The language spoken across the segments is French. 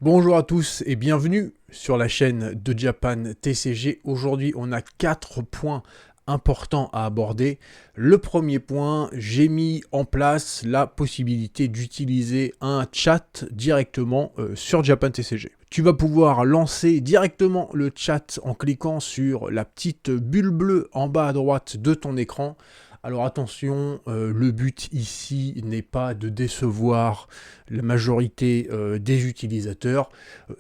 Bonjour à tous et bienvenue sur la chaîne de Japan TCG. Aujourd'hui, on a 4 points importants à aborder. Le premier point, j'ai mis en place la possibilité d'utiliser un chat directement sur Japan TCG. Tu vas pouvoir lancer directement le chat en cliquant sur la petite bulle bleue en bas à droite de ton écran. Alors attention, le but ici n'est pas de décevoir la majorité des utilisateurs.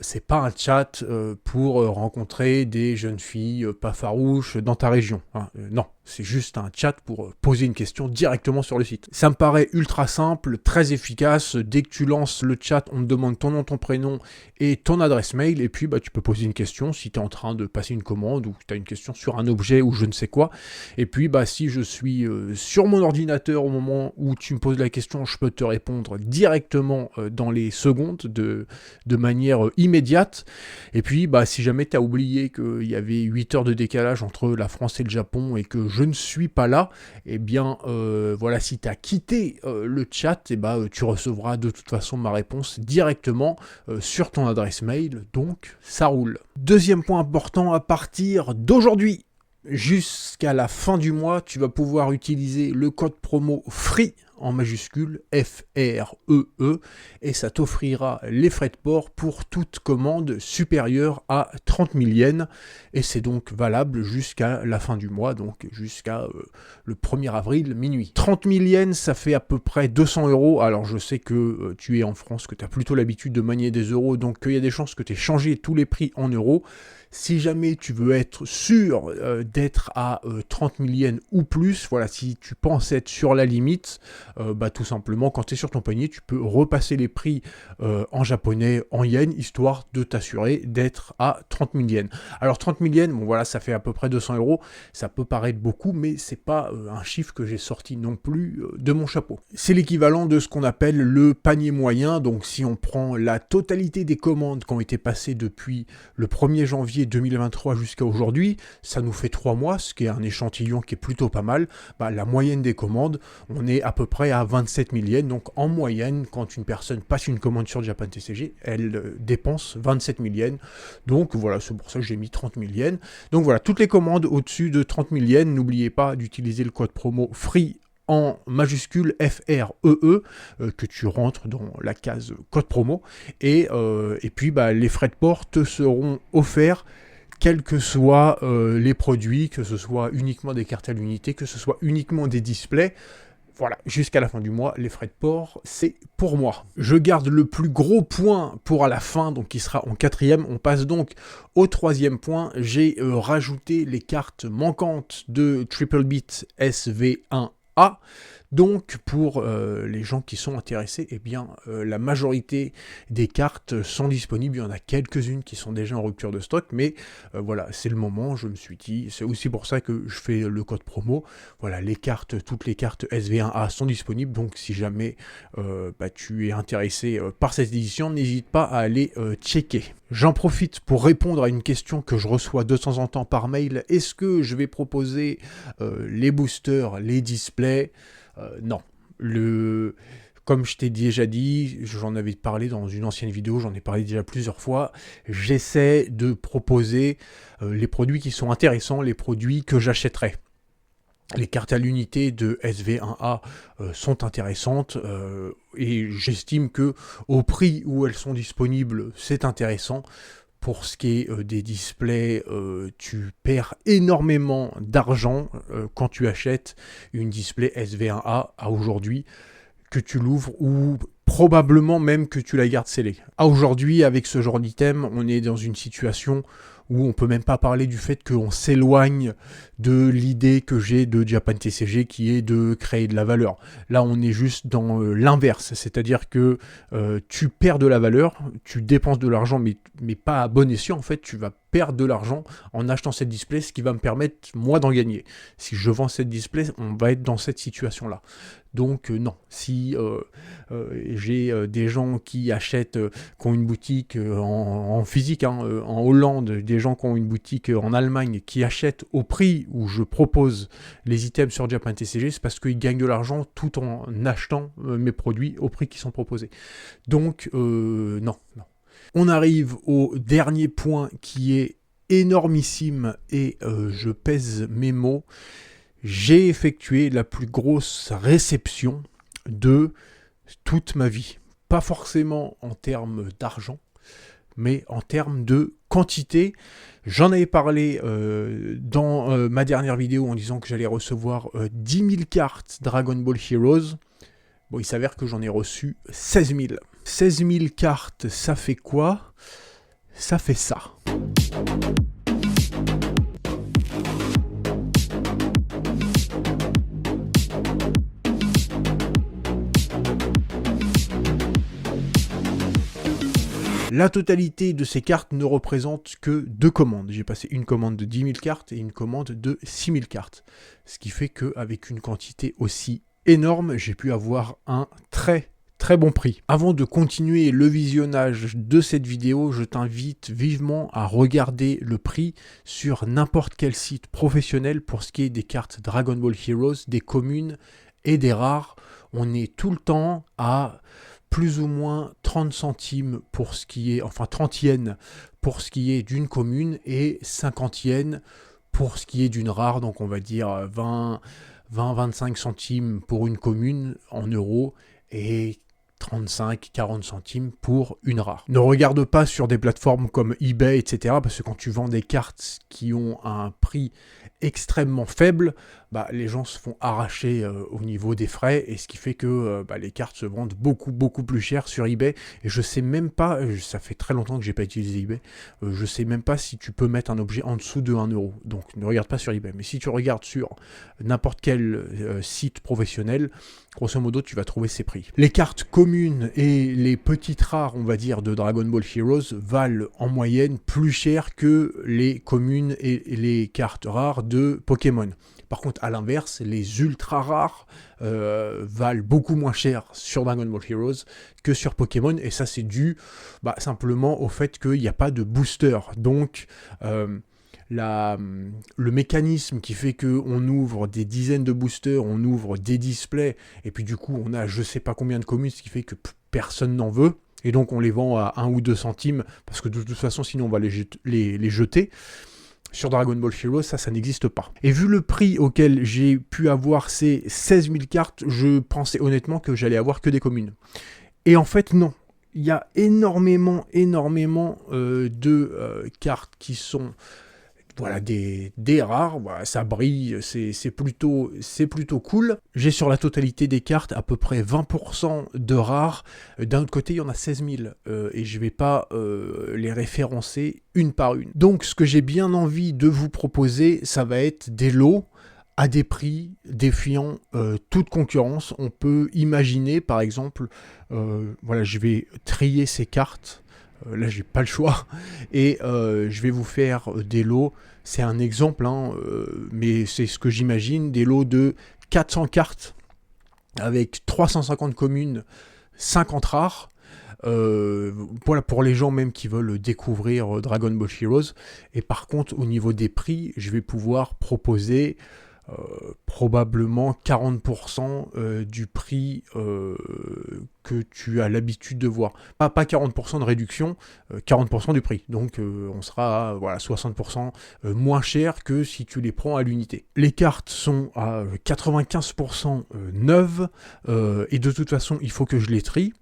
C'est pas un chat pour rencontrer des jeunes filles pas farouches dans ta région, hein. Non, c'est juste un chat pour poser une question directement sur le site. Ça me paraît ultra simple, très efficace. Dès que tu lances le chat, on te demande ton nom, ton prénom et ton adresse mail. Et puis tu peux poser une question si tu es en train de passer une commande ou tu as une question sur un objet ou je ne sais quoi. Et puis si je suis sur mon ordinateur au moment où tu me poses la question, je peux te répondre directement dans les secondes de manière immédiate. Et puis si jamais tu as oublié qu'il y avait 8 heures de décalage entre la France et le Japon et que je ne suis pas là, et bien voilà, si tu as quitté le chat, tu recevras de toute façon ma réponse directement sur ton adresse mail, donc ça roule. Deuxième point important, à partir d'aujourd'hui jusqu'à la fin du mois, tu vas pouvoir utiliser le code promo FREE en majuscule, F-R-E-E, et ça t'offrira les frais de port pour toute commande supérieure à 30 000 yens, et c'est donc valable jusqu'à la fin du mois, donc jusqu'à le 1er avril minuit. 30 000 yens, ça fait à peu près 200 euros. Alors je sais que tu es en France, que tu as plutôt l'habitude de manier des euros, donc il y a des chances que tu aies changé tous les prix en euros. Si jamais tu veux être sûr d'être à 30 000 yens ou plus, voilà, si tu penses être sur la limite, tout simplement, quand tu es sur ton panier, tu peux repasser les prix en japonais, en yens, histoire de t'assurer d'être à 30 000 yens. Alors 30 000 yens, bon voilà, ça fait à peu près 200 euros, ça peut paraître beaucoup, mais c'est pas un chiffre que j'ai sorti non plus de mon chapeau. C'est l'équivalent de ce qu'on appelle le panier moyen, donc si on prend la totalité des commandes qui ont été passées depuis le 1er janvier 2023 jusqu'à aujourd'hui, ça nous fait 3 mois, ce qui est un échantillon qui est plutôt pas mal. La moyenne des commandes, on est à peu près à 27 000 yens, donc en moyenne, quand une personne passe une commande sur Japan TCG, elle dépense 27 000 yens, donc voilà, c'est pour ça que j'ai mis 30 000 yens. Donc voilà, toutes les commandes au-dessus de 30 000 yens, n'oubliez pas d'utiliser le code promo FREE en majuscule F-R-E-E, que tu rentres dans la case code promo, et puis les frais de port te seront offerts quels que soient les produits, que ce soit uniquement des cartes à l'unité, que ce soit uniquement des displays. Voilà, jusqu'à la fin du mois, les frais de port, c'est pour moi. Je garde le plus gros point pour à la fin, donc qui sera en 4e. On passe donc au 3e point. J'ai rajouté les cartes manquantes de Triple Bit SV1A. Donc pour les gens qui sont intéressés, la majorité des cartes sont disponibles. Il y en a quelques-unes qui sont déjà en rupture de stock, mais voilà, c'est le moment, je me suis dit. C'est aussi pour ça que je fais le code promo. Voilà, toutes les cartes SV1A sont disponibles, donc si jamais tu es intéressé par cette édition, n'hésite pas à aller checker. J'en profite pour répondre à une question que je reçois de temps en temps par mail. Est-ce que je vais proposer les boosters, les displays ? Non. Comme je t'ai déjà dit, j'en avais parlé dans une ancienne vidéo, j'en ai parlé déjà plusieurs fois, j'essaie de proposer les produits qui sont intéressants, les produits que j'achèterais. Les cartes à l'unité de SV1A sont intéressantes et j'estime que au prix où elles sont disponibles, c'est intéressant. Pour ce qui est des displays, tu perds énormément d'argent quand tu achètes une display SV1A à aujourd'hui, que tu l'ouvres ou probablement même que tu la gardes scellée. À aujourd'hui, avec ce genre d'item, on est dans une situation où on peut même pas parler du fait qu'on s'éloigne de l'idée que j'ai de Japan TCG qui est de créer de la valeur. Là, on est juste dans l'inverse, c'est-à-dire que tu perds de la valeur, tu dépenses de l'argent, mais pas à bon escient, en fait, tu vas perdre de l'argent en achetant cette display, ce qui va me permettre, moi, d'en gagner. Si je vends cette display, on va être dans cette situation-là. Donc non, si j'ai des gens qui achètent, qui ont une boutique en physique, en Hollande, des gens qui ont une boutique en Allemagne, qui achètent au prix où je propose les items sur Japan TCG, c'est parce qu'ils gagnent de l'argent tout en achetant mes produits au prix qui sont proposés. Donc non. On arrive au dernier point qui est énormissime et je pèse mes mots. J'ai effectué la plus grosse réception de toute ma vie. Pas forcément en termes d'argent, mais en termes de quantité. J'en avais parlé dans ma dernière vidéo en disant que j'allais recevoir 10 000 cartes Dragon Ball Heroes. Bon, il s'avère que j'en ai reçu 16 000. 16 000 cartes, ça fait quoi? Ça fait ça. La totalité de ces cartes ne représente que 2 commandes. J'ai passé une commande de 10 000 cartes et une commande de 6 000 cartes. Ce qui fait qu'avec une quantité aussi énorme, j'ai pu avoir un très bon prix. Avant de continuer le visionnage de cette vidéo, je t'invite vivement à regarder le prix sur n'importe quel site professionnel pour ce qui est des cartes Dragon Ball Heroes, des communes et des rares. On est tout le temps à plus ou moins 30 centimes pour ce qui est, enfin 30 yens pour ce qui est d'une commune et 50 yens pour ce qui est d'une rare, donc on va dire 20-25 centimes pour une commune en euros et 35-40 centimes pour une rare. Ne regarde pas sur des plateformes comme eBay, etc. parce que quand tu vends des cartes qui ont un prix extrêmement faible, bah, les gens se font arracher au niveau des frais, et ce qui fait que les cartes se vendent beaucoup plus cher sur eBay. Et je sais même pas, ça fait très longtemps que j'ai pas utilisé eBay, je sais même pas si tu peux mettre un objet en dessous de 1 euro. Donc ne regarde pas sur eBay. Mais si tu regardes sur n'importe quel site professionnel, grosso modo tu vas trouver ces prix. Les cartes communes et les petites rares, on va dire, de Dragon Ball Heroes valent en moyenne plus cher que les communes et les cartes rares de Pokémon. Par contre, à l'inverse, les ultra rares valent beaucoup moins cher sur Dragon Ball Heroes que sur Pokémon. Et ça, c'est dû simplement au fait qu'il n'y a pas de booster. Donc, le mécanisme qui fait qu'on ouvre des dizaines de boosters, on ouvre des displays, et puis du coup, on a je sais pas combien de communes, ce qui fait que personne n'en veut. Et donc, on les vend à 1 ou 2 centimes, parce que de toute façon, sinon, on va les jeter. Sur Dragon Ball Heroes, ça n'existe pas. Et vu le prix auquel j'ai pu avoir ces 16 000 cartes, je pensais honnêtement que j'allais avoir que des communes. Et en fait, non. Il y a énormément de cartes qui sont des rares. Voilà, ça brille, c'est plutôt cool. J'ai sur la totalité des cartes à peu près 20% de rares. D'un autre côté, il y en a 16 000 et je ne vais pas les référencer une par une. Donc, ce que j'ai bien envie de vous proposer, ça va être des lots à des prix défiant toute concurrence. On peut imaginer, par exemple, je vais trier ces cartes. Là, j'ai pas le choix. Et je vais vous faire des lots. C'est un exemple, mais c'est ce que j'imagine. Des lots de 400 cartes avec 350 communes, 50 rares. Voilà, pour les gens même qui veulent découvrir Dragon Ball Heroes. Et par contre, au niveau des prix, je vais pouvoir proposer probablement 40% du prix que tu as l'habitude de voir. Pas 40% de réduction, 40% du prix. Donc on sera à 60% moins cher que si tu les prends à l'unité. Les cartes sont à 95% neuves et de toute façon il faut que je les trie.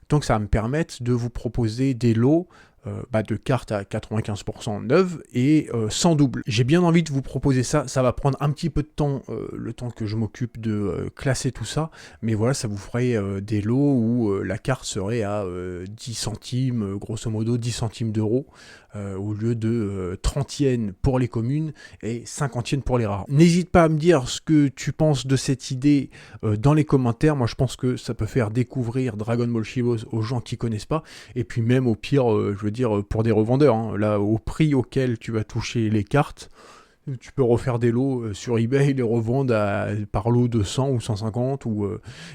Donc ça va me permettre de vous proposer des lots de cartes à 95% neuves et sans double. J'ai bien envie de vous proposer ça. Ça va prendre un petit peu de temps, le temps que je m'occupe de classer tout ça. Mais voilà, ça vous ferait des lots où la carte serait à 10 centimes, grosso modo 10 centimes d'euros, au lieu de 30 yens pour les communes et 50 yens pour les rares. N'hésite pas à me dire ce que tu penses de cette idée dans les commentaires. Moi, je pense que ça peut faire découvrir Dragon Ball Heroes aux gens qui connaissent pas. Et puis même au pire, je veux dire, pour des revendeurs, là, au prix auquel tu vas toucher les cartes, tu peux refaire des lots sur eBay et les revendre par lot de 100 ou 150,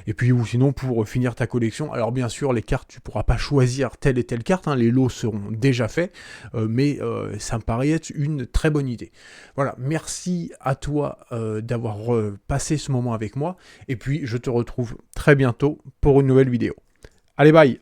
et puis ou sinon pour finir ta collection. Alors bien sûr, les cartes, tu pourras pas choisir telle et telle carte, les lots seront déjà faits, mais ça me paraît être une très bonne idée. Voilà, merci à toi d'avoir passé ce moment avec moi, et puis je te retrouve très bientôt pour une nouvelle vidéo. Allez, bye!